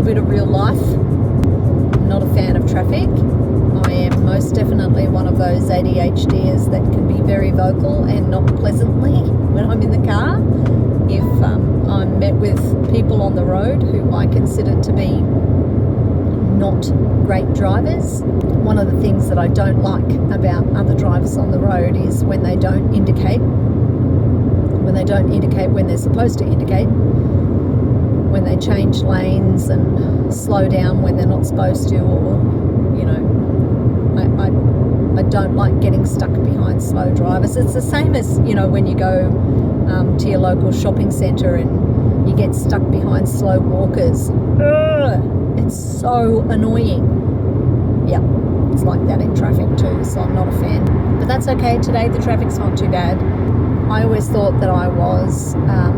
bit of real life. I'm not a fan of traffic. I am most definitely one of those ADHDers that can be very vocal and not pleasantly when I'm in the car. If I'm met with people on the road who I consider to be not great drivers, one of the things that I don't like about other drivers on the road is when they don't indicate when they're supposed to indicate, when they change lanes and slow down when they're not supposed to, or, you know, I don't like getting stuck behind slow drivers. It's the same as, you know, when you go to your local shopping centre and you get stuck behind slow walkers. It's so annoying. Yeah, it's like that in traffic too, so I'm not a fan. But that's okay, today the traffic's not too bad. I always thought that I was a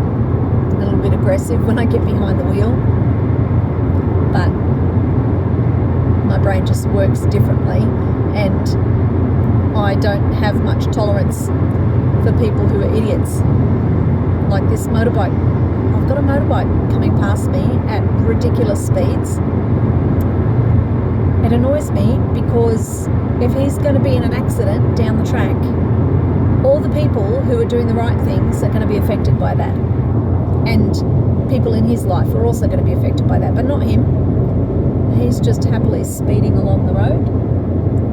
little bit aggressive when I get behind the wheel, but my brain just works differently, and I don't have much tolerance for people who are idiots. Like this motorbike. I've got a motorbike coming past me at ridiculous speeds. It annoys me because if he's going to be in an accident down the track, all the people who are doing the right things are going to be affected by that. And people in his life are also going to be affected by that, but not him. He's just happily speeding along the road,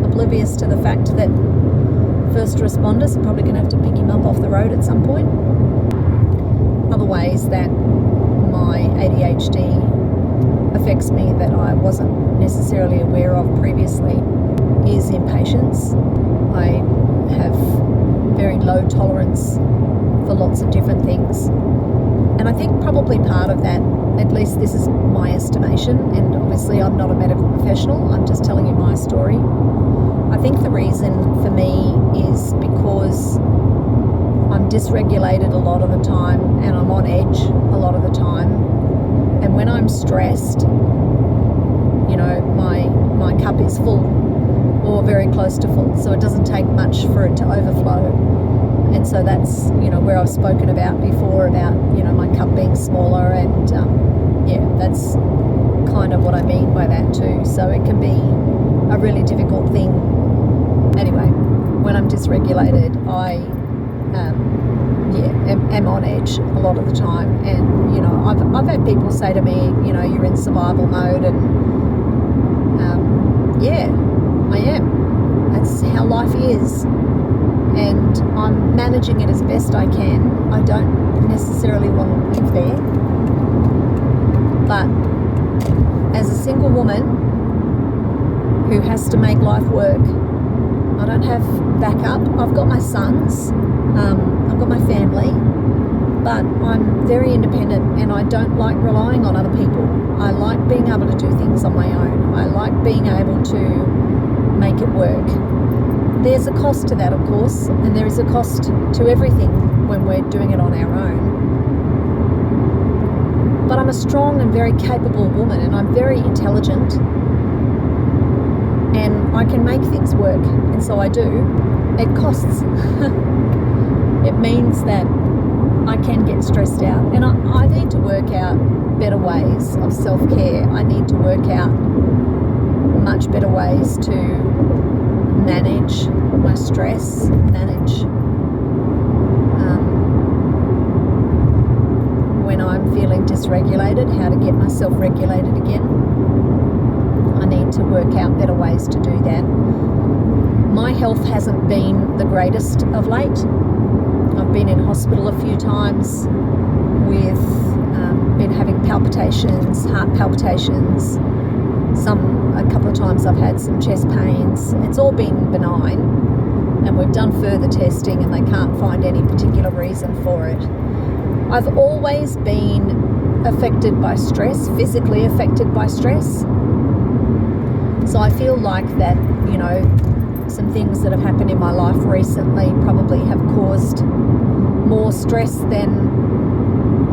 oblivious to the fact that first responders are probably going to have to pick him up off the road at some point. Other ways that my ADHD affects me that I wasn't necessarily aware of previously is impatience. I have very low tolerance for lots of different things. And I think probably part of that, at least this is my estimation, and obviously I'm not a medical professional, I'm just telling you my story. I think the reason for me is because I'm dysregulated a lot of the time and I'm on edge a lot of the time. And when I'm stressed, you know, my cup is full or very close to full, so it doesn't take much for it to overflow. And so that's, you know, where I've spoken about before about, you know, my cup being smaller, and yeah, that's kind of what I mean by that too. So it can be a really difficult thing. Anyway, when I'm dysregulated, I am on edge a lot of the time. And, you know, I've had people say to me, you know, you're in survival mode, and yeah, I am. That's how life is. And I'm managing it as best I can. I don't necessarily want to live there. But as a single woman who has to make life work, I don't have backup. I've got my sons, I've got my family, but I'm very independent and I don't like relying on other people. I like being able to do things on my own. I like being able to make it work. There's a cost to that, of course, and there is a cost to everything when we're doing it on our own. But I'm a strong and very capable woman, and I'm very intelligent, and I can make things work, and so I do. It costs. It means that I can get stressed out, and I need to work out better ways of self-care. I need to work out much better ways to manage my stress, manage when I'm feeling dysregulated, how to get myself regulated again. I need to work out better ways to do that. My health hasn't been the greatest of late. I've been in hospital a few times with been having palpitations, heart palpitations. A couple of times I've had some chest pains. It's all been benign, and we've done further testing and they can't find any particular reason for it. I've always been affected by stress, physically affected by stress. So I feel like that, you know, some things that have happened in my life recently probably have caused more stress than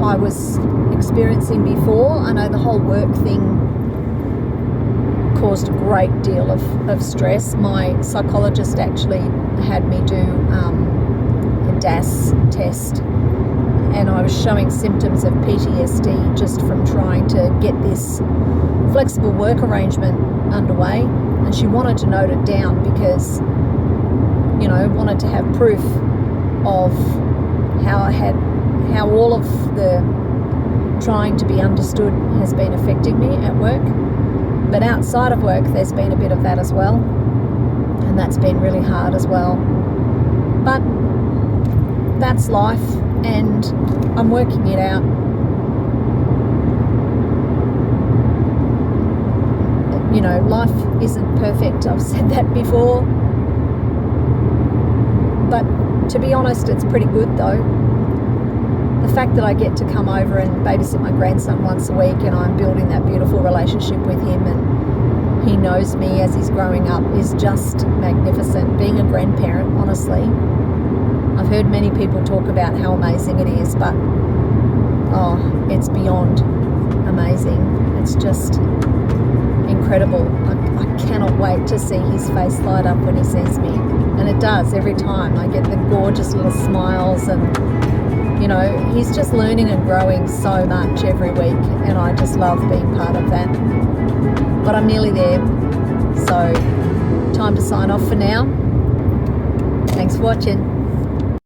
I was experiencing before. I know the whole work thing caused a great deal of stress. My psychologist actually had me do a DAS test, and I was showing symptoms of PTSD just from trying to get this flexible work arrangement underway. And she wanted to note it down because, you know, wanted to have proof of how all of the trying to be understood has been affecting me at work. But outside of work, there's been a bit of that as well. And that's been really hard as well. But that's life, and I'm working it out. You know, life isn't perfect. I've said that before. But to be honest, it's pretty good though. The fact that I get to come over and babysit my grandson once a week, and I'm building that beautiful relationship with him, and he knows me as he's growing up, is just magnificent. Being a grandparent, honestly, I've heard many people talk about how amazing it is, but it's beyond amazing. It's just incredible. I cannot wait to see his face light up when he sees me, and it does every time. I get the gorgeous little smiles, and you know, he's just learning and growing so much every week, and I just love being part of that. But I'm nearly there, so time to sign off for now. Thanks for watching.